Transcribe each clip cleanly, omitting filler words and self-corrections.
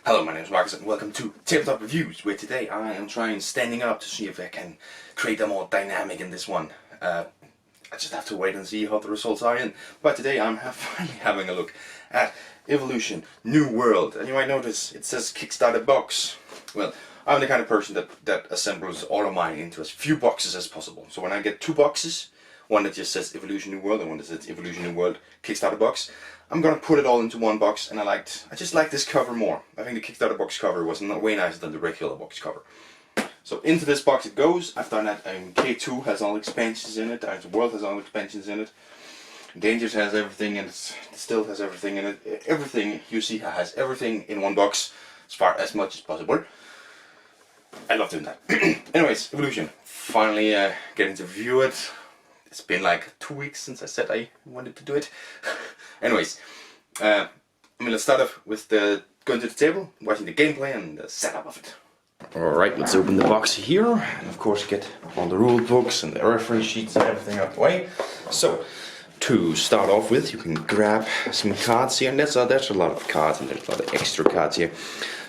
Hello, my name is Marcus and welcome to Tabletop Reviews, where today I am trying standing up to see if I can create a more dynamic in this one. I just have to wait and see how the results are in. But today I'm finally having a look at Evolution New World. And you might notice it says Kickstarter box. Well, I'm the kind of person that assembles all of mine into as few boxes as possible. So when I get two boxes, one that just says Evolution New World and one that says Evolution New World Kickstarter box, I'm gonna put it all into one box, and I just like this cover more. I think the Kickstarter box cover was way nicer than the regular box cover. So into this box it goes. I've done that. K2 has all expansions in it. The World has all expansions in it. Dangers has everything, and Still has everything in it. Everything you see has everything in one box, as much as possible. I love doing that. Anyways, Evolution. Finally getting to review it. It's been like 2 weeks since I said I wanted to do it. Anyways, I'm gonna start off with going to the table, watching the gameplay and the setup of it. Alright, let's open the box here, and of course get all the rule books and the reference sheets and everything out the way. So, to start off with, you can grab some cards here, and there's a lot of cards, and there's a lot of extra cards here.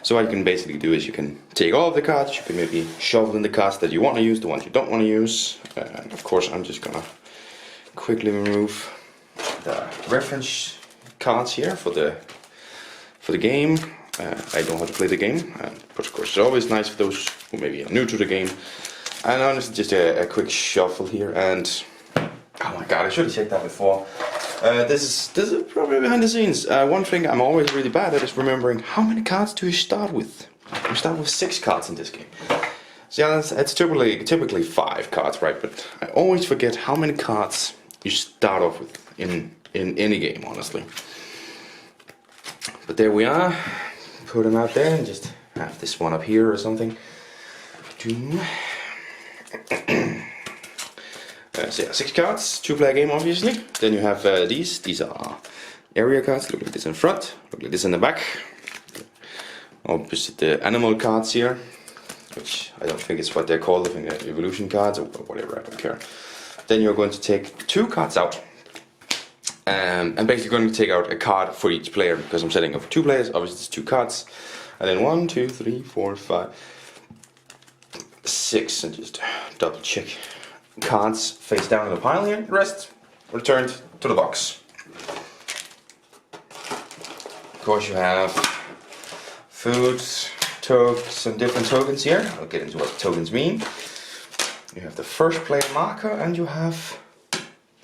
So what you can basically do is you can take all of the cards, you can maybe shovel in the cards that you want to use, the ones you don't want to use, and of course I'm just gonna quickly remove the reference cards here for the game. I know how to play the game, but of course it's always nice for those who maybe are new to the game. And honestly, just a quick shuffle here, and oh my god, I should have checked that before. This is probably behind the scenes. One thing I'm always really bad at is remembering how many cards do you start with. You start with 6 cards in this game. So yeah, it's typically 5 cards, right? But I always forget how many cards you start off with in any game, honestly. But there we are. Put them out there and just have this one up here or something. So yeah, 6 cards, 2-player game obviously. Then you have these are area cards, look like this in front, look like this in the back. Opposite the animal cards here, which I don't think is what they're called, I think they're evolution cards or whatever, I don't care. Then you're going to take 2 cards out. And basically going to take out a card for each player, because I'm setting up for 2 players, obviously it's 2 cards. And then 1, 2, 3, 4, 5, 6, and just double check. Cards face down in the pile here, the rest returned to the box. Of course you have food, some different tokens here. I'll get into what tokens mean. You have the first player marker and you have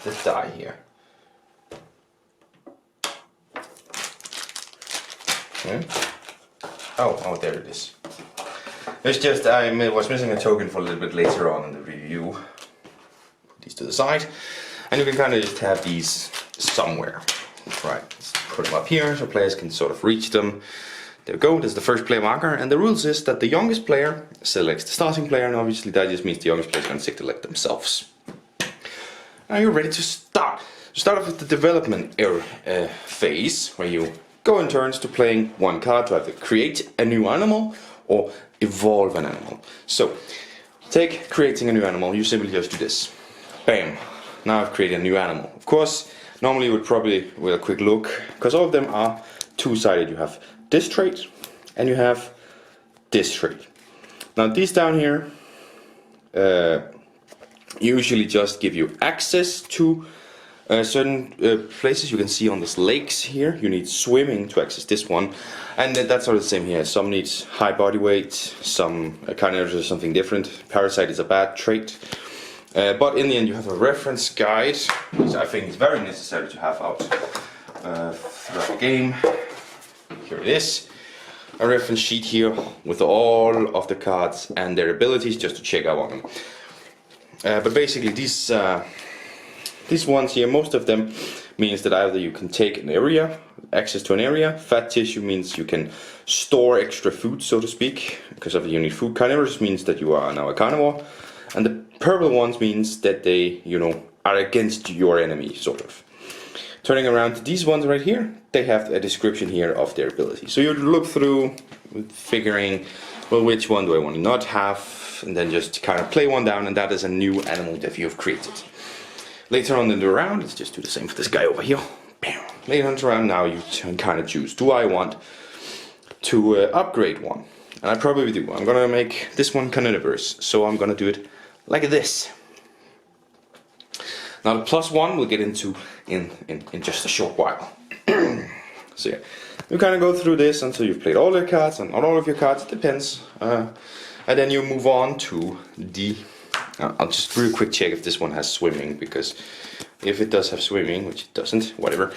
the die here. Okay. Oh, there it is. It's just I was missing a token for a little bit later on in the review. These to the side, and you can kind of just have these somewhere. Right, let's put them up here so players can sort of reach them. There we go, this is the first player marker, and the rules is that the youngest player selects the starting player, and obviously that just means the youngest player is going to select themselves. Now you're ready to start. Start off with the development phase, where you go in turns to playing 1 card to either create a new animal or evolve an animal. So, take creating a new animal, you simply just do this. Bam! Now I've created a new animal. Of course, normally you would probably, with a quick look, because all of them are 2-sided. You have this trait and you have this trait. Now these down here usually just give you access to certain places. You can see on these lakes here, you need swimming to access this one. And that's sort of the same here. Some need high body weight, some kind of something different. Parasite is a bad trait. But in the end you have a reference guide, which I think is very necessary to have out throughout the game. Here it is. A reference sheet here with all of the cards and their abilities, just to check out on them. But basically these ones here, most of them means that either you can take an area, access to an area. Fat tissue means you can store extra food, so to speak, because of the unique food. Carnivorous means that you are now a carnivore. And the purple ones means that they, are against your enemy, sort of. Turning around to these ones right here, they have a description here of their ability. So you look through, figuring, well, which one do I want to not have, and then just kind of play one down, and that is a new animal that you have created. Later on in the round, let's just do the same for this guy over here. Bam. Later on in the round, now you can kind of choose, do I want to upgrade one. And I probably do. I'm gonna make this one carnivorous, so I'm gonna do it like this. Now the +1 we'll get into in just a short while. So yeah, you kind of go through this until you've played all your cards, and not all of your cards, it depends. And then you move on to the... I'll just real quick check if this one has swimming, because if it does have swimming, which it doesn't, whatever.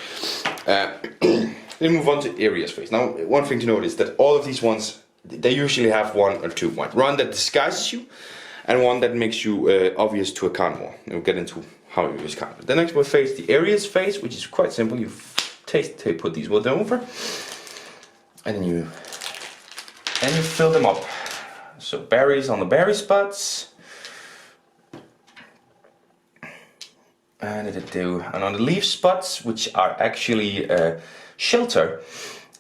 Then move on to areas phase. Now, one thing to note is that all of these ones, they usually have one or two. One that disguises you, and one that makes you obvious to a carnivore. We'll get into how you use carnivore. The next one phase, the areas phase, which is quite simple. You put these ones over, and then you fill them up. So berries on the berry spots. And on the leaf spots, which are actually shelter,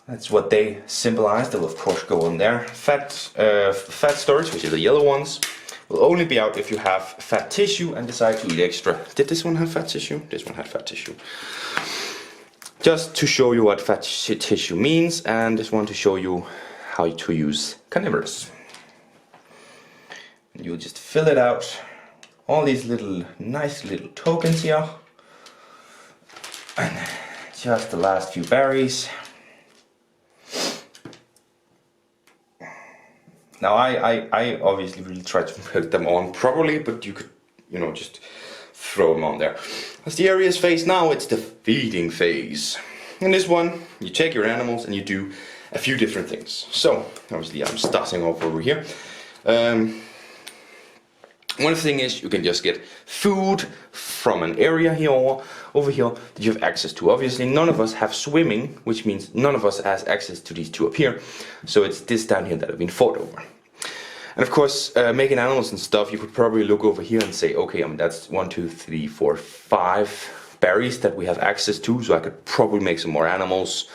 that's what they symbolize. They'll of course go on there. Fat storage, which are the yellow ones, will only be out if you have fat tissue and decide to eat extra. Did this one have fat tissue? This one had fat tissue. Just to show you what fat tissue means, and this one to show you how to use carnivorous. You'll just fill it out. All these nice little tokens here, and just the last few berries. Now I obviously really try to put them on properly, but you could, just throw them on there. That's the areas phase. Now it's the feeding phase. In this one, you take your animals and you do a few different things. So obviously I'm starting off over here. One thing is you can just get food from an area here or over here that you have access to. Obviously none of us have swimming, which means none of us has access to these two up here. So it's this down here that have been fought over. And of course, making animals and stuff, you could probably look over here and say, okay, that's 1, 2, 3, 4, 5 berries that we have access to. So I could probably make some more animals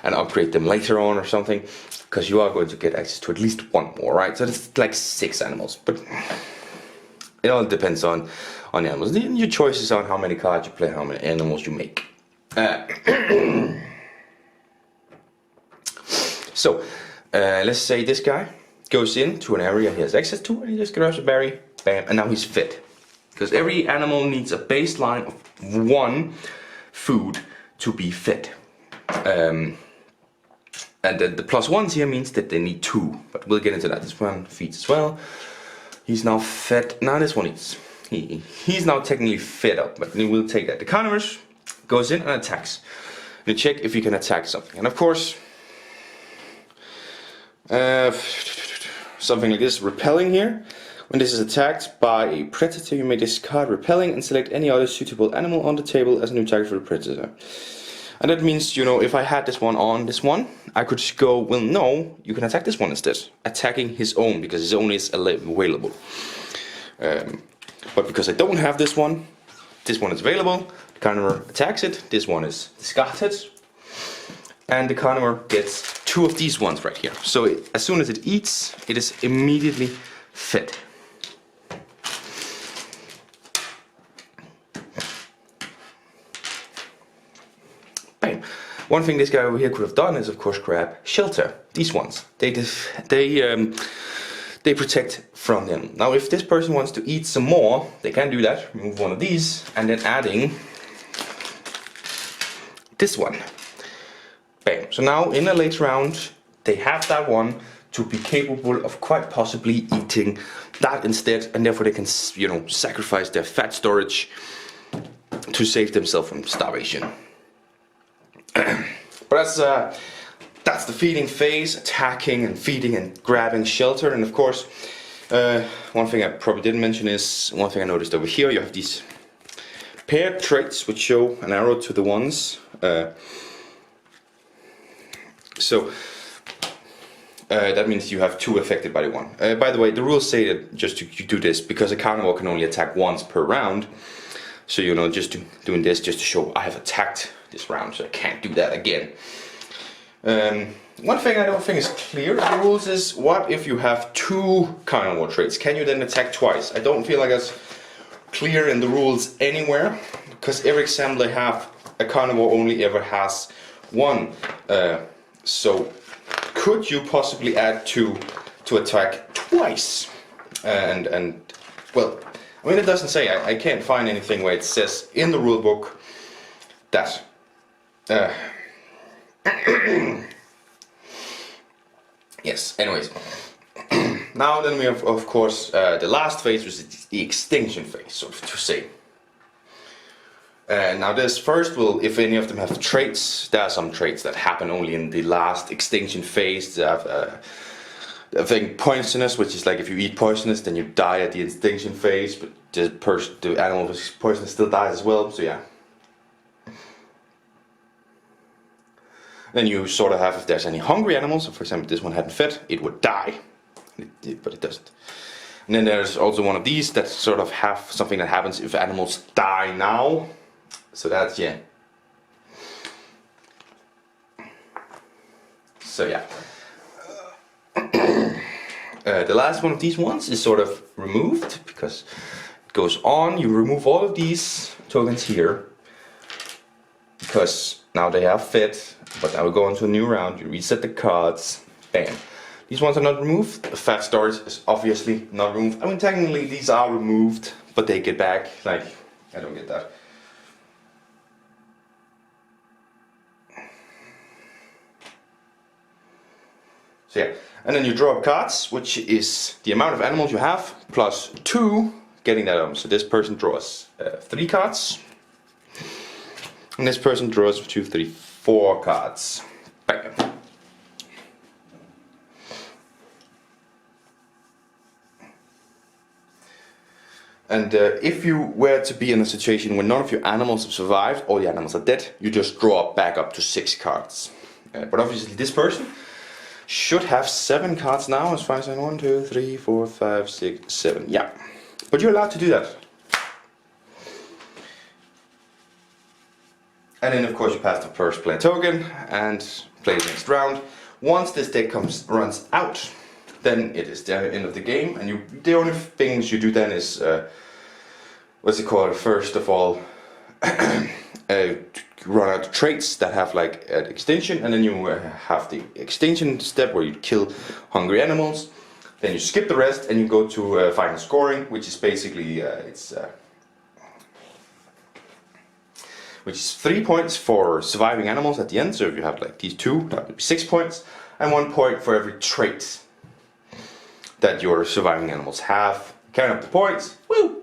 and upgrade them later on or something. Because you are going to get access to at least one more, right? So it's like 6 animals. But it all depends on animals. Your choices on how many cards you play, how many animals you make. So, let's say this guy goes into an area he has access to, and he just grabs a berry, bam, and now he's fit. Because every animal needs a baseline of 1 food to be fit. And then the +1s here means that they need 2, but we'll get into that. This one feeds as well. He's now fed. Now this one eats. He's now technically fed up, but we'll take that. The carnivorous goes in and attacks. You check if you can attack something, and of course, something like this, repelling here. When this is attacked by a predator, you may discard repelling and select any other suitable animal on the table as a new target for the predator. And that means, if I had this one on this one, I could just go, well, no, you can attack this one instead. Attacking his own, because his own is available. But because I don't have this one is available. The carnivore attacks it, this one is discarded. And the carnivore gets 2 of these ones right here. So as soon as it eats, it is immediately fed. One thing this guy over here could have done is, of course, grab shelter. These ones, they protect from them. Now, if this person wants to eat some more, they can do that. Remove one of these, and then adding this one. Bam. So now, in a late round, they have that one to be capable of quite possibly eating that instead, and therefore they can, sacrifice their fat storage to save themselves from starvation. But that's the feeding phase, attacking and feeding and grabbing shelter. And of course, one thing I probably didn't mention is, one thing I noticed over here, you have these paired traits which show an arrow to the ones. That means you have 2 affected by the one. By the way, the rules say that just you do this because a carnivore can only attack once per round. So just doing this just to show I have attacked this round, so I can't do that again. One thing I don't think is clear in the rules is, what if you have 2 carnivore traits? Can you then attack twice? I don't feel like that's clear in the rules anywhere, because every example I have, a carnivore only ever has 1. So could you possibly add to attack twice? And well, I mean, it doesn't say. I can't find anything where it says in the rulebook that. Yes. Anyways, now then we have, of course, the last phase, which is the extinction phase, so to say. Now this first will, if any of them have traits, there are some traits that happen only in the last extinction phase. They have I think poisonous, which is like if you eat poisonous, then you die at the extinction phase, but the animal which is poisonous still dies as well, so yeah. Then you sort of have, if there's any hungry animals, so for example this one hadn't fed, it would die, but it doesn't. And then there's also one of these that sort of have something that happens if animals die now. So that's, yeah. So yeah. The last one of these ones is sort of removed because it goes on. You remove all of these tokens here because now they have fit, but now we go on to a new round. You reset the cards. Bam. These ones are not removed. The fat storage is obviously not removed. I mean, technically these are removed, but they get back. Like, I don't get that. So yeah, and then you draw up cards, which is the amount of animals you have plus 2 getting that on. So this person draws 3 cards, and this person draws 2, 3, 4 cards. Bam. And if you were to be in a situation where none of your animals have survived, all the animals are dead, you just draw back up to 6 cards. But obviously this person should have 7 cards now, as far as I know. 1, 2, 3, 4, 5, 6, 7. Yeah, but you're allowed to do that. And then of course you pass the first play token and play the next round. Once this deck runs out, then it is the end of the game, and the only things you do then is what's it called? First of all, run out of traits that have like an extinction, and then you have the extinction step where you kill hungry animals. Then you skip the rest and you go to final scoring, which is basically which is 3 points for surviving animals at the end. So if you have like these 2, that would be 6 points, and 1 point for every trait that your surviving animals have. Count up the points. Woo!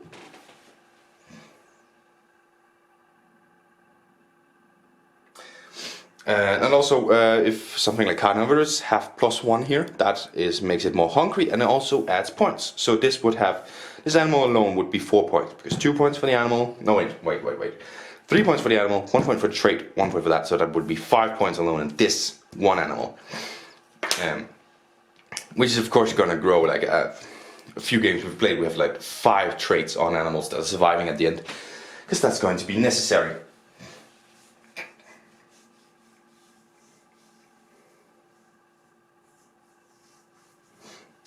And also, if something like carnivores have +1 here, that makes it more hungry, and it also adds points. So this animal alone would be 4 points, because 2 points for the animal. No, wait. 3 points for the animal, 1 point for the trait, 1 point for that. So that would be 5 points alone in this one animal. Which is of course going to grow. Like a few games we've played, we have like 5 traits on animals that are surviving at the end, because that's going to be necessary.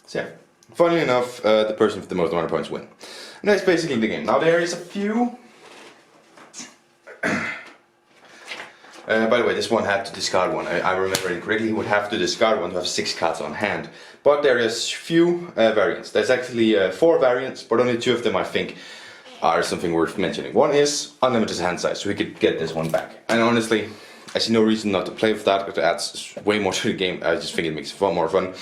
So yeah, funnily enough, the person with the most amount of points win. And that's basically the game. Now there is a few... by the way, this one had to discard one. I remember it correctly, he would have to discard one to have 6 cards on hand. But there is few variants. There's actually 4 variants, but only 2 of them I think are something worth mentioning. One is unlimited hand size, so we could get this one back. And honestly, I see no reason not to play with that, because it adds way more to the game. I just think it makes it far more fun.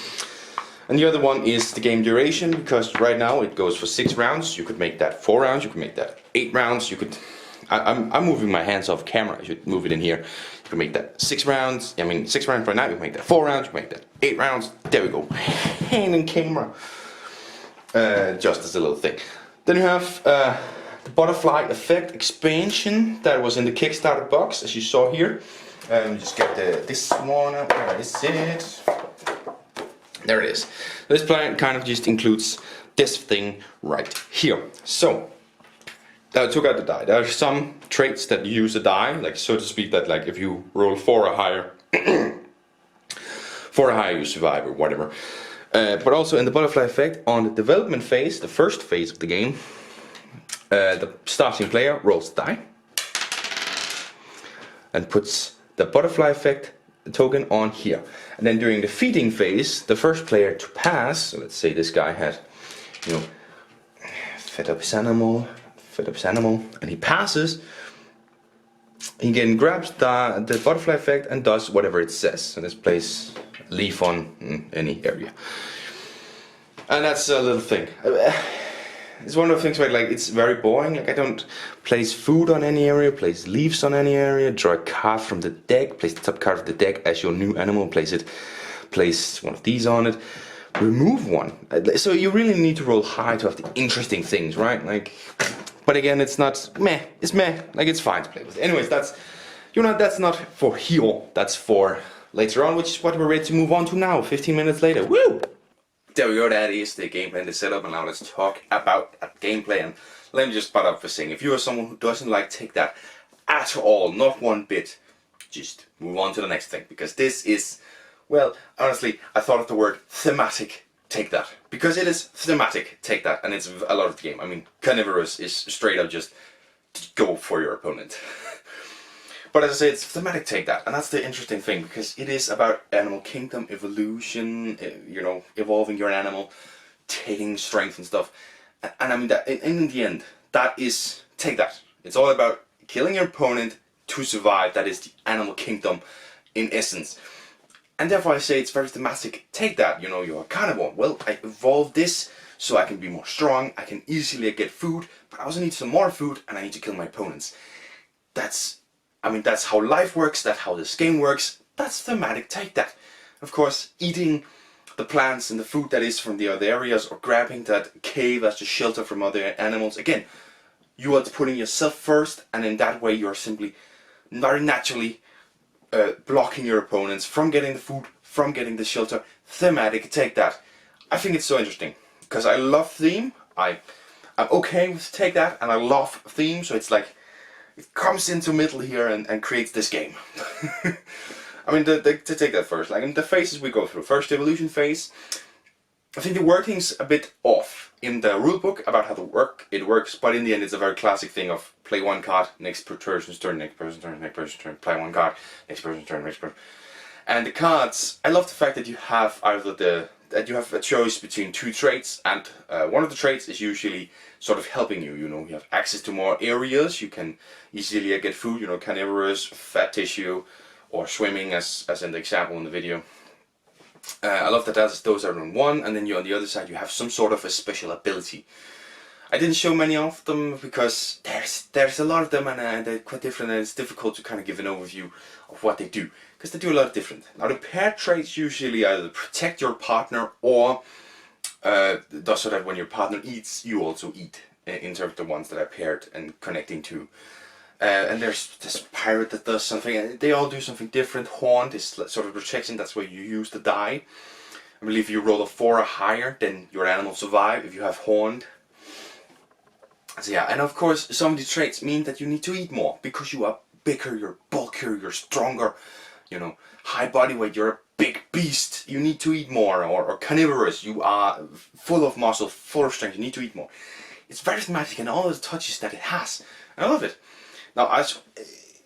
And the other one is the game duration, because right now it goes for 6 rounds. You could make that 4 rounds, you could make that 8 rounds, you could... I'm moving my hands off camera, I should move it in here. You can make that 6 rounds, 6 rounds right now, you can make that 4 rounds, you can make that 8 rounds, there we go. Hand in camera. Just as a little thing. Then you have the butterfly effect expansion that was in the Kickstarter box, as you saw here. Just get this one, where is it? There it is. This plan kind of just includes this thing right here. So, I took out the die. There are some traits that use a die, like so to speak, that like if you roll 4 or higher, 4 or higher you survive or whatever. But also in the butterfly effect, on the development phase, the first phase of the game, the starting player rolls the die and puts the butterfly effect token on here. And then during the feeding phase, the first player to pass, so let's say this guy had, you know, fed up his animal, and he passes, he again grabs the butterfly effect and does whatever it says. So let's place a leaf on any area. And that's a little thing. It's one of the things where like it's very boring. Like I don't place food on any area, place leaves on any area, draw a card from the deck, place the top card of the deck as your new animal, place one of these on it, remove one. So you really need to roll high to have the interesting things, right? Like, but again, it's not meh. It's meh. Like it's fine to play with. Anyways, that's that's not for here. That's for later on, which is what we're ready to move on to now. 15 minutes later. Woo! There we go, that is the gameplay and the setup, and now let's talk about that gameplay. And let me just start up for saying, if you are someone who doesn't like Take That at all, not one bit, just move on to the next thing, because this is, well, honestly, I thought of the word thematic Take That, because it is thematic Take That, and it's a lot of the game. I mean, carnivorous is straight up just go for your opponent. But as I say, it's thematic Take That, and that's the interesting thing, because it is about animal kingdom, evolution, you know, evolving your animal, taking strength and stuff. And I mean, that in the end, that is Take That. It's all about killing your opponent to survive. That is the animal kingdom in essence. And therefore I say it's very thematic Take That. You know, you're a carnivore. Well, I evolved this so I can be more strong, I can easily get food, but I also need some more food, and I need to kill my opponents. I mean, that's how life works, that's how this game works, that's thematic Take That. Of course, eating the plants and the food that is from the other areas, or grabbing that cave as a shelter from other animals, again, you are putting yourself first, and in that way you're simply very naturally blocking your opponents from getting the food, from getting the shelter. Thematic Take That. I think it's so interesting, because I love theme, I'm okay with Take That, and I love theme, so it's like, it comes into middle here and creates this game. I mean, to take that first, like in the phases we go through. First, the evolution phase. I think the wording's a bit off in the rulebook about how it works, but in the end it's a very classic thing of play one card, next person's turn, next person's turn, next person's turn, play one card, next person's turn, next person. And the cards, I love the fact that you have that you have a choice between two traits, and one of the traits is usually sort of helping you. You know, you have access to more areas, you can easily get food, you know, carnivorous, fat tissue, or swimming as in the example in the video. I love that those are in one, and then you on the other side you have some sort of a special ability. I didn't show many of them because there's a lot of them, and they're quite different, and it's difficult to kind of give an overview of what they do, because they do a lot of different. Now the paired traits usually either protect your partner or does so that when your partner eats, you also eat, in terms of the ones that are paired and connecting to. And there's this pirate that does something, and they all do something different. Horned is sort of protection, that's where you use the die. I believe if you roll a 4 or higher, then your animal survive if you have horned. So yeah, and of course some of these traits mean that you need to eat more, because you are bigger, you're bulkier, you're stronger, you know, high body weight, you're a big beast, you need to eat more, or carnivorous, you are full of muscle, full of strength, you need to eat more. It's very thematic, and all the touches that it has, and I love it. Now,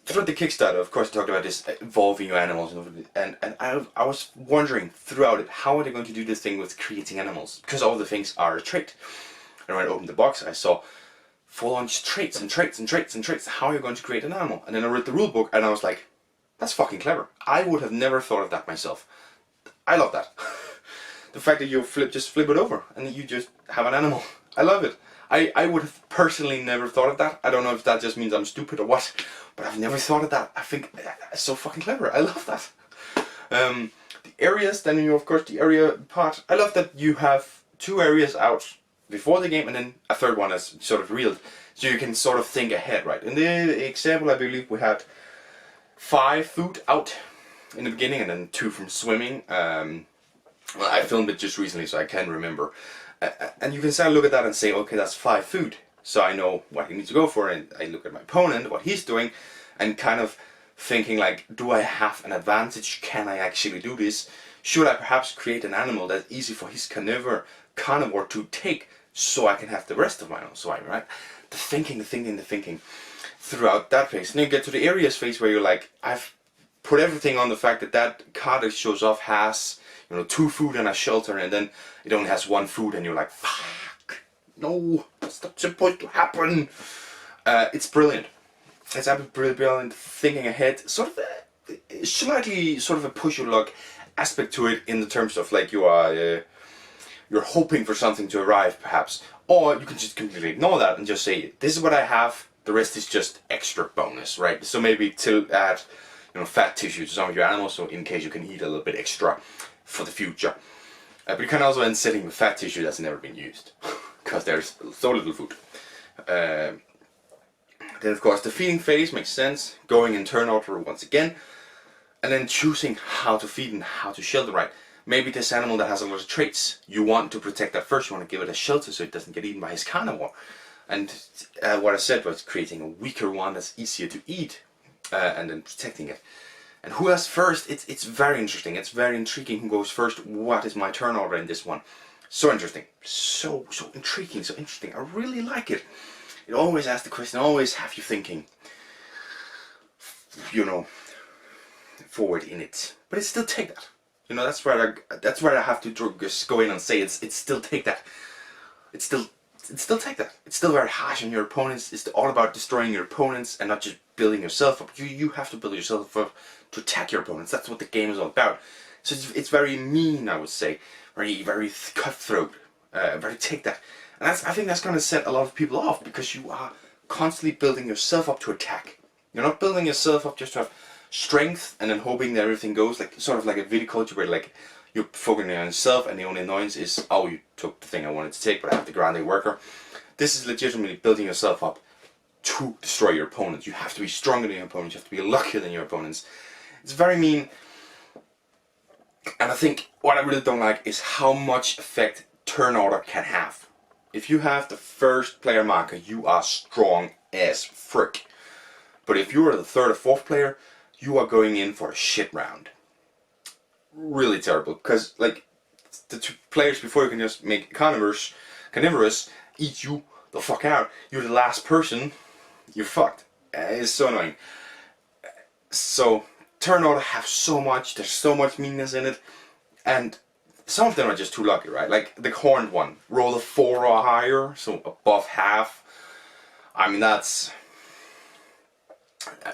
throughout the Kickstarter, of course, I talked about this evolving your animals, and I was wondering throughout it, how are they going to do this thing with creating animals? Because all the things are a trait. And when I opened the box, I saw full-on traits and traits and traits and traits. How are you going to create an animal? And then I read the rulebook, and I was like, that's fucking clever. I would have never thought of that myself. I love that. The fact that you just flip it over, and you just have an animal. I love it. I would have personally never thought of that. I don't know if that just means I'm stupid or what, but I've never thought of that. I think it's so fucking clever. I love that. The areas, then you of course the area part. I love that you have 2 areas out before the game, and then a third one is sort of revealed, so you can sort of think ahead, right? In the example, I believe we had 5 food out in the beginning, and then 2 from swimming. Well, I filmed it just recently, so I can't remember. And you can start to look at that and say, okay, that's 5 food, so I know what I need to go for, and I look at my opponent, what he's doing, and kind of thinking like, do I have an advantage? Can I actually do this? Should I perhaps create an animal that's easy for his carnivore to take, so I can have the rest of my own survival, right? The thinking throughout that phase. And then you get to the areas phase where you're like, I've put everything on the fact that that card that shows off has, you know, 2 food and a shelter, and then it only has 1 food, and you're like, fuck, no, that's not supposed to happen. It's brilliant. It's absolutely brilliant. Thinking ahead, sort of a slightly sort of a push your luck aspect to it, in the terms of like you are you're hoping for something to arrive, perhaps, or you can just completely ignore that and just say, this is what I have. The rest is just extra bonus, right? So maybe to add, you know, fat tissue to some of your animals, so in case you can eat a little bit extra for the future. But you can also end sitting with fat tissue that's never been used, because there's so little food. Then of course the feeding phase makes sense, going in turn order once again, and then choosing how to feed and how to shelter right. Maybe this animal that has a lot of traits, you want to protect that first, you want to give it a shelter so it doesn't get eaten by his carnivore. And what I said was creating a weaker one that's easier to eat, and then protecting it. And who has first, it's very interesting, it's very intriguing who goes first. What is my turn order in this one? So interesting, so intriguing, so interesting. I really like it. It always asks the question, always have you thinking, you know, forward in it. But it still take that. You know, that's where I have to just go in and say it's still take that. It's still take that. It's still very harsh on your opponents. It's all about destroying your opponents and not just building yourself up. You have to build yourself up to attack your opponents. That's what the game is all about. So it's very mean, I would say, very cutthroat, very take that. And I think that's going to set a lot of people off, because you are constantly building yourself up to attack. You're not building yourself up just to have strength and then hoping that everything goes, like sort of like a viticulture where like you're focusing on yourself and the only annoyance is, oh, you took the thing I wanted to take but I have the grande worker. This is legitimately building yourself up to destroy your opponents. You have to be stronger than your opponents, you have to be luckier than your opponents. It's very mean, and I think what I really don't like is how much effect turn order can have. If you have the first player marker, you are strong as frick. But if you are the third or fourth player, you are going in for a shit round. Really terrible, because like the 2 players before you can just make carnivorous eat you the fuck out. You're the last person, you're fucked. It's so annoying. So turn order have so much, there's so much meanness in it, and some of them are just too lucky, right? Like the horned one, roll a 4 or higher, so above half. I mean, that's,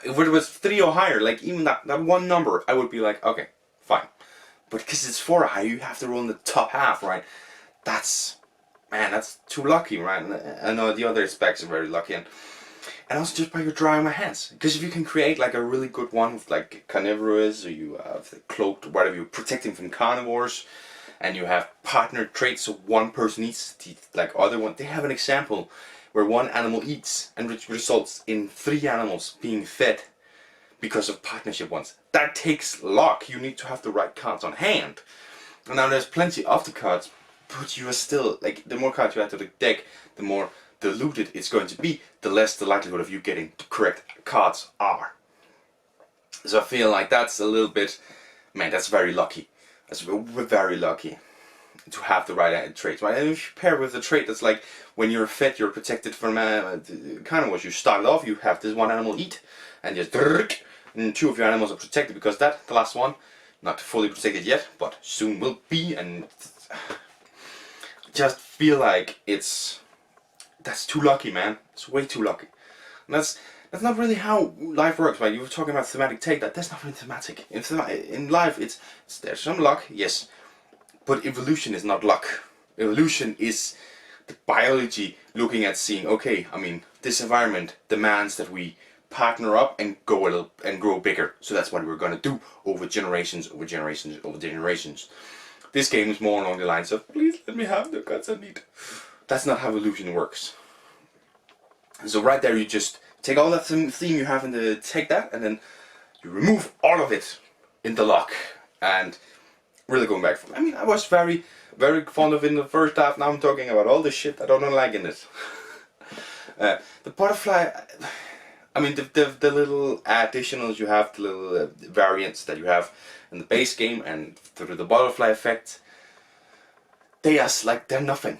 if it was 3 or higher, like even that one number, I would be like, okay, fine. But because it's 4 or higher, you have to roll in the top half, right? That's, man, that's too lucky, right? And I know the other specs are very lucky, and also just by your drawing my hands. Because if you can create like a really good one with like carnivorous, or you have the cloaked, whatever, you're protecting from carnivores, and you have partner traits, so one person eats the like other one. They have an example where one animal eats and which results in 3 animals being fed because of partnership ones. That takes luck. You need to have the right cards on hand. And now there's plenty of the cards, but you are still, like, the more cards you add to the deck, the more diluted it's going to be, the less the likelihood of you getting the correct cards are. So I feel like that's a little bit, man, that's very lucky. That's very lucky to have the right traits. Right? And if you pair with the trait that's like, when you're fed, you're protected from kind of what you started off, you have this one animal eat, and just, and 2 of your animals are protected because that, the last one, not fully protected yet, but soon will be, and just feel like that's too lucky, man. It's way too lucky. And that's not really how life works, right? You were talking about thematic take, that's not really thematic. In life, there's some luck, yes, but evolution is not luck. Evolution is the biology looking at seeing, okay, I mean, this environment demands that we partner up and go a little and grow bigger. So that's what we're going to do over generations, over generations, over generations. This game is more along the lines of, please let me have the guts I need. That's not how evolution works. So right there, you just take all that theme you have and take that, and then you remove all of it in the luck. And really going back from, I mean, I was very fond of it in the first half. Now I'm talking about all the shit I don't like in it. The butterfly, I mean, the little additionals you have, the little variants that you have in the base game and through the butterfly effect, they are like, they're nothing.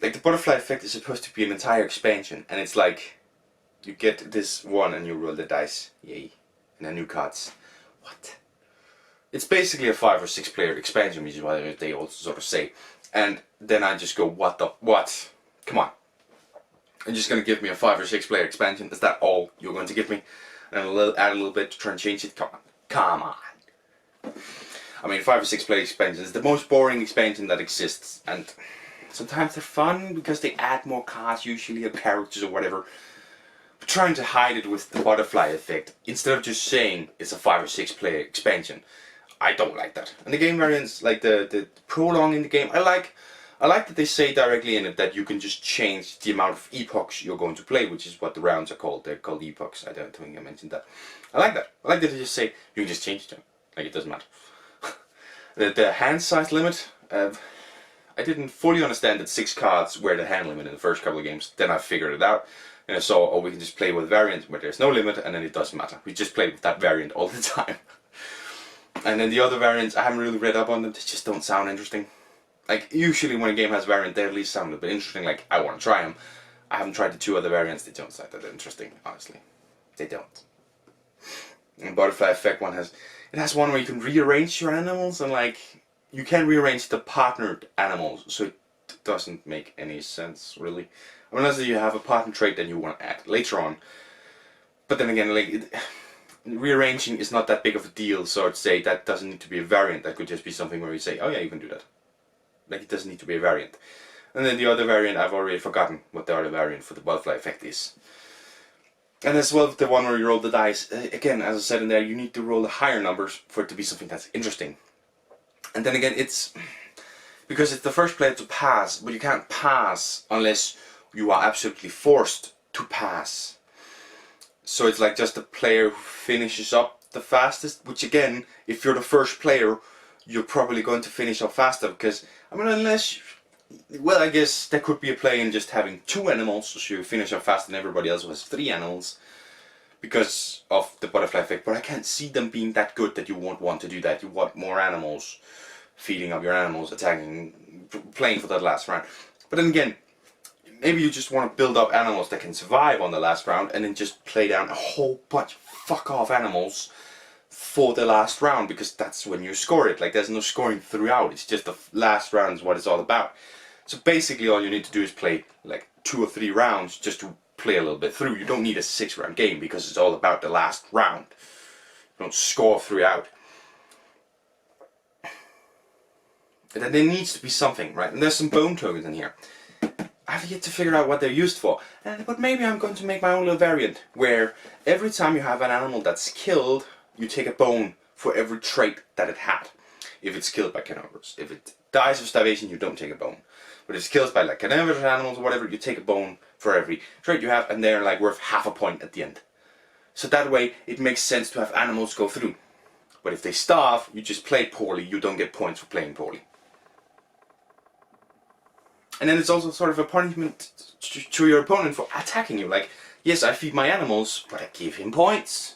Like, the butterfly effect is supposed to be an entire expansion, and it's like, you get this one and you roll the dice, yay, and then new cards. what? It's basically a 5 or 6 player expansion, which is what they also sort of say. And then I just go, what? Come on. You're just going to give me a 5 or 6 player expansion? Is that all you're going to give me? And add a little bit to try and change it? Come on. I mean, 5 or 6 player expansion is the most boring expansion that exists. And sometimes they're fun because they add more cards usually, or characters or whatever. But trying to hide it with the butterfly effect, instead of just saying it's a 5 or 6 player expansion, I don't like that. And the game variants, like the prolong in the game, I like that they say directly in it that you can just change the amount of epochs you're going to play, which is what the rounds are called. They're called epochs. I don't think I mentioned that. I like that. I like that they just say you can just change them. Like, it doesn't matter. the hand size limit, I didn't fully understand that 6 cards were the hand limit in the first couple of games. Then I figured it out. And I saw, oh, we can just play with variants where there's no limit, and then it doesn't matter. We just play with that variant all the time. And then the other variants, I haven't really read up on them. They just don't sound interesting. Like, usually when a game has variant, they at least sound a bit interesting. Like, I want to try them. I haven't tried the 2 other variants. They don't sound that interesting, honestly. They don't. And Butterfly Effect one has one where you can rearrange your animals, and like, you can rearrange the partnered animals, so it doesn't make any sense, really. Unless you have a partner trait that you want to add later on. But then again, like, rearranging is not that big of a deal, so I'd say that doesn't need to be a variant. That could just be something where you say, oh yeah, you can do that. Like, it doesn't need to be a variant. And then the other variant, I've already forgotten what the other variant for the Butterfly Effect is. And as well, the one where you roll the dice, again, as I said in there, you need to roll the higher numbers for it to be something that's interesting. And then again, it's because it's the first player to pass, but you can't pass unless you are absolutely forced to pass. So it's like just the player who finishes up the fastest, which again, if you're the first player, you're probably going to finish up faster, because, I mean, unless, well, I guess there could be a play in just having 2 animals, so you finish up faster than everybody else who has 3 animals, because of the butterfly effect. But I can't see them being that good that you won't want to do that. You want more animals, feeding up your animals, attacking, playing for that last round. But then again, maybe you just want to build up animals that can survive on the last round, and then just play down a whole bunch of fuck off animals for the last round, because that's when you score it. Like, there's no scoring throughout, it's just the last round is what it's all about. So basically all you need to do is play like 2 or 3 rounds just to play a little bit through. You don't need a 6-round game, because it's all about the last round. You don't score throughout. And then there needs to be something, right? And there's some bone tokens in here. I have yet to figure out what they're used for. But maybe I'm going to make my own little variant, where every time you have an animal that's killed, you take a bone for every trait that it had. If it's killed by carnivores. If it dies of starvation, you don't take a bone. But if it's killed by like carnivorous animals or whatever, you take a bone for every trait you have, and they're like worth half a point at the end. So that way, it makes sense to have animals go through. But if they starve, you just play poorly, you don't get points for playing poorly. And then it's also sort of a punishment to your opponent for attacking you. Like, yes, I feed my animals, but I give him points.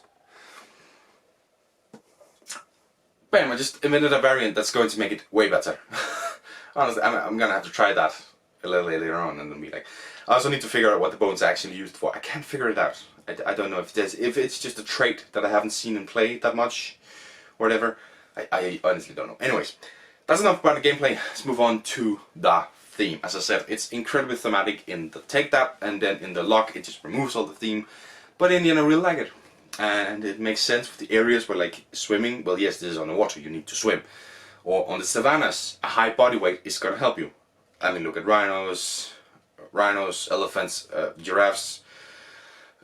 Bam, I just invented a variant that's going to make it way better. Honestly, I'm gonna have to try that a little later on and then be like, I also need to figure out what the bone's actually used for. I can't figure it out. I don't know if it's just a trait that I haven't seen in play that much, or whatever. I honestly don't know. Anyways, that's enough about the gameplay. Let's move on to the theme. As I said, it's incredibly thematic in the take that, and then in the lock it just removes all the theme. But in the end, I really like it. And it makes sense with the areas where, like, swimming, well, yes, this is on the water, you need to swim. Or on the savannas, a high body weight is going to help you. I mean, look at rhinos, elephants, giraffes,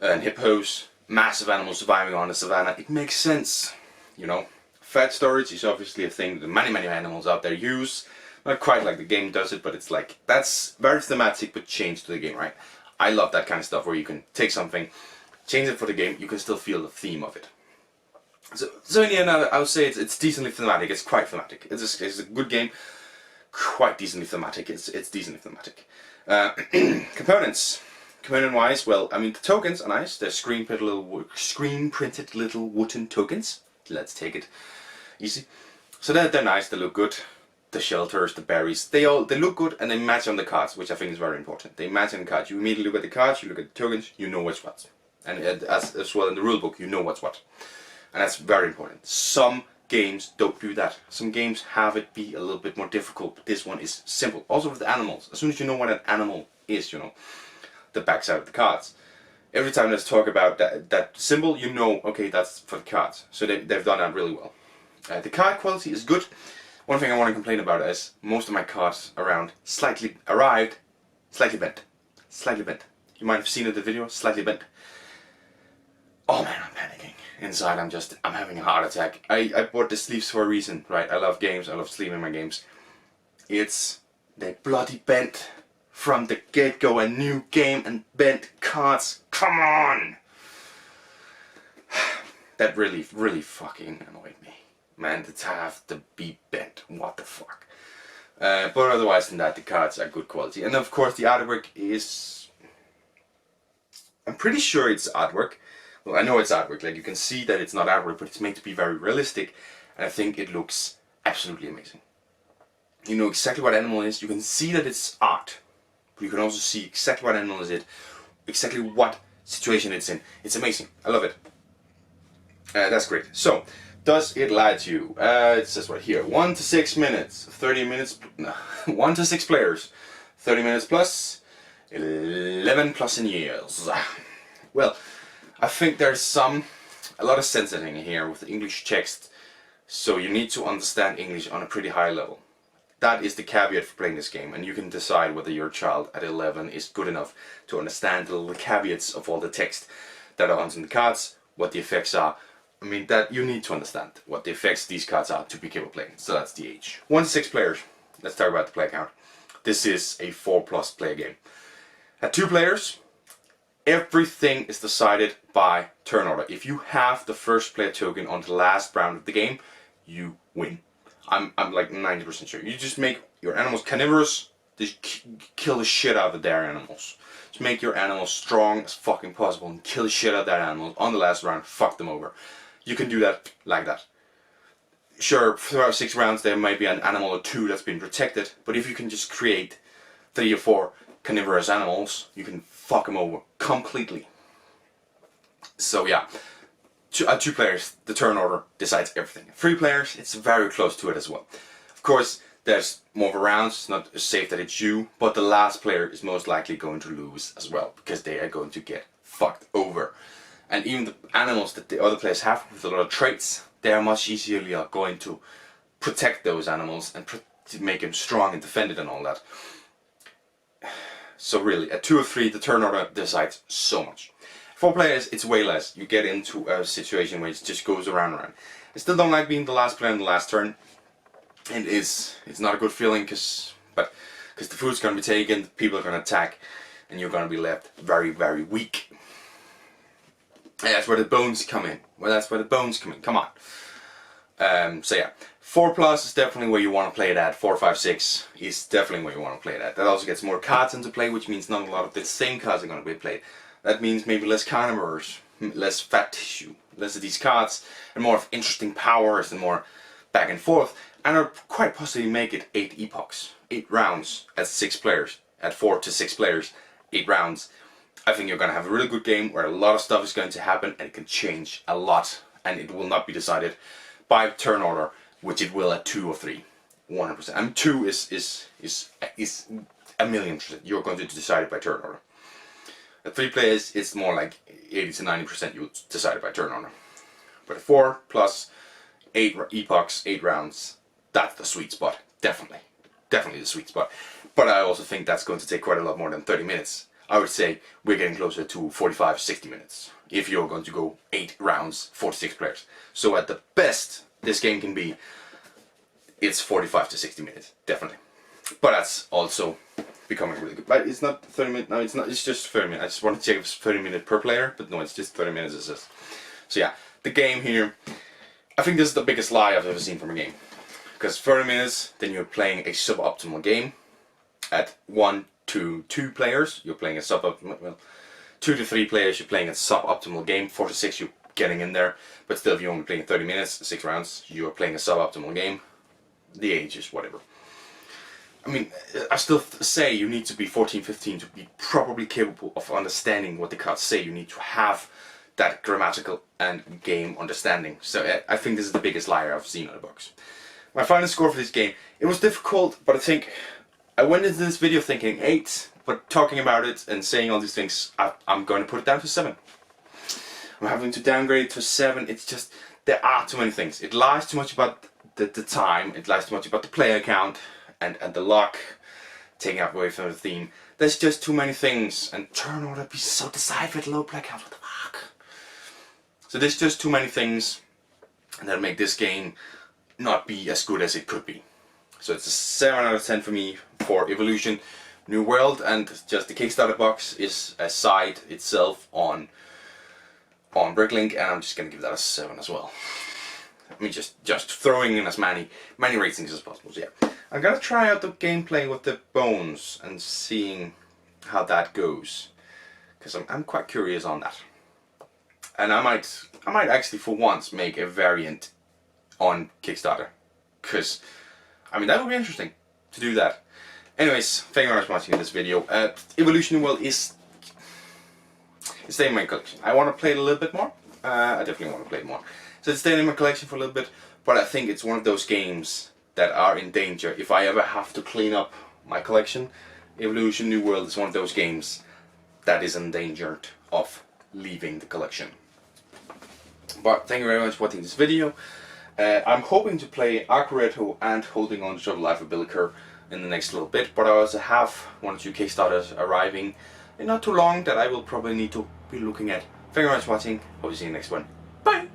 and hippos, massive animals surviving on the savannah. It makes sense, you know. Fat storage is obviously a thing that many animals out there use. Not quite like the game does it, but it's like, that's very thematic but changed to the game, right? I love that kind of stuff where you can take something, change it for the game, you can still feel the theme of it. So in the end, I would say it's decently thematic. It's quite thematic. It's a good game, quite decently thematic. It's decently thematic. Components. Component-wise, well, I mean, the tokens are nice. They're screen-printed little wooden tokens. Let's take it easy. So they're nice. They look good. The shelters, the berries, they look good, and they match on the cards, which I think is very important. They match on the cards. You immediately look at the cards, you look at the tokens, you know what's what. And as well in the rulebook, you know what's what. And that's very important. Some games don't do that. Some games have it be a little bit more difficult, but this one is simple. Also with the animals, as soon as you know what an animal is, you know, the backside of the cards. Every time there's talk about that symbol, you know, okay, that's for the cards. So they've done that really well. The card quality is good. One thing I want to complain about is most of my cards around slightly bent. Slightly bent. You might have seen in the video, slightly bent. Oh man, I'm panicking. Inside I'm having a heart attack. I bought the sleeves for a reason, right? I love games, I love sleeving my games. They bloody bent from the get-go. A new game and bent cards. Come on! That really fucking annoyed me. Man, to have to be bent. What the fuck? But otherwise than that, the cards are good quality. And of course the artwork is... I'm pretty sure it's artwork. Well, I know it's artwork. Like, you can see that it's not artwork, but it's made to be very realistic. And I think it looks absolutely amazing. You know exactly what animal it is. You can see that it's art. But you can also see exactly what animal is it. Exactly what situation it's in. It's amazing. I love it. That's great. So, does it lie to you? It says right here, 1 to 6 minutes, 30 minutes, no, 1 to 6 players, 30 minutes plus, 11 plus in years. Well, I think there's a lot of censoring here with the English text, so you need to understand English on a pretty high level. That is the caveat for playing this game, and you can decide whether your child at 11 is good enough to understand the little caveats of all the text that are on the cards, what the effects are. I mean, that you need to understand what the effects these cards are to be capable of playing. So that's the age. 1 to 6 players. Let's talk about the player count. This is a 4+ player game. At 2 players, everything is decided by turn order. If you have the first player token on the last round of the game, you win. I'm like 90% sure. You just make your animals carnivorous, just kill the shit out of their animals. Just make your animals strong as fucking possible and kill the shit out of their animals on the last round, fuck them over. You can do that like that. Sure, throughout 6 rounds there might be an animal or 2 that's been protected, but if you can just create 3 or 4 carnivorous animals, you can fuck them over completely. So yeah, at 2 players, the turn order decides everything. At 3 players, it's very close to it as well. Of course, there's more of a round, it's not safe that it's you, but the last player is most likely going to lose as well, because they are going to get fucked over. And even the animals that the other players have with a lot of traits, they are much easier going to protect those animals and to make them strong and defended and all that. So really, at 2 or 3, the turn order decides so much. 4 players, it's way less. You get into a situation where it just goes around and around. I still don't like being the last player in the last turn. And it's not a good feeling because the food's going to be taken, people are going to attack, and you're going to be left very weak. And that's where the bones come in. Well, that's where the bones come in. Come on. So yeah, 4+ is definitely where you want to play it at. 4, 5, 6 is definitely where you want to play it at. That also gets more cards into play, which means not a lot of the same cards are going to be played. That means maybe less carnivores, less fat tissue, less of these cards, and more of interesting powers and more back and forth. And I'll quite possibly make it 8 epochs, 8 rounds at 6 players, at 4 to 6 players, 8 rounds. I think you're going to have a really good game where a lot of stuff is going to happen and it can change a lot, and it will not be decided by turn order, which it will at 2 or 3, 100%. I mean, 2 is 1,000,000%. You're going to decide it by turn order. At 3 players, it's more like 80 to 90% you decide it by turn order. But at 4 plus 8 epochs, 8 rounds, that's the sweet spot. Definitely the sweet spot. But I also think that's going to take quite a lot more than 30 minutes. I would say we're getting closer to 45, 60 minutes if you're going to go 8 rounds, 4 to 6 players. So at the best this game can be, it's 45 to 60 minutes, definitely. But that's also becoming really good. But it's not 30 minutes, no, it's not, it's just 30 minutes. I just want to check if it's 30 minutes per player, but no, it's just 30 minutes it says. So yeah, the game here, I think this is the biggest lie I've ever seen from a game. Because 30 minutes, then you're playing a suboptimal game. At 1 to 2 players, you're playing a suboptimal, well, 2 to 3 players, you're playing a suboptimal game. 4 to 6, you're getting in there. But still, if you're only playing 30 minutes, 6 rounds, you're playing a suboptimal game. The age is whatever. I mean, I still say you need to be 14, 15 to be probably capable of understanding what the cards say. You need to have that grammatical and game understanding. So I think this is the biggest liar I've seen on the box. My final score for this game, it was difficult, but I think I went into this video thinking 8, but talking about it and saying all these things, I'm going to put it down to 7. I'm having to downgrade it to 7. It's just, there are too many things. It lies too much about the time, it lies too much about the player count and the luck, taking up away from the theme. There's just too many things, and turn order be so decisive with low player count, what the fuck? So there's just too many things that make this game not be as good as it could be. So it's a 7 out of 10 for me for Evolution New World, and just the Kickstarter box is a side itself on Bricklink, and I'm just gonna give that a 7 as well. I mean, just throwing in as many ratings as possible. So yeah, I'm gonna try out the gameplay with the bones and seeing how that goes, because I'm quite curious on that. And I might actually for once make a variant on Kickstarter, because I mean that would be interesting to do that. Anyways, thank you very much for watching this video. Evolution New World is staying in my collection. I want to play it a little bit more. I definitely want to play it more. So it's staying in my collection for a little bit, but I think it's one of those games that are in danger. If I ever have to clean up my collection, Evolution New World is one of those games that is endangered of leaving the collection. But thank you very much for watching this video. I'm hoping to play Arcoretto and Holding On to Total Life of Billiker in the next little bit, but I also have 1 or 2 Kickstarters arriving in not too long that I will probably need to be looking at. Thank you very much for watching. Hope to see you in the next one. Bye!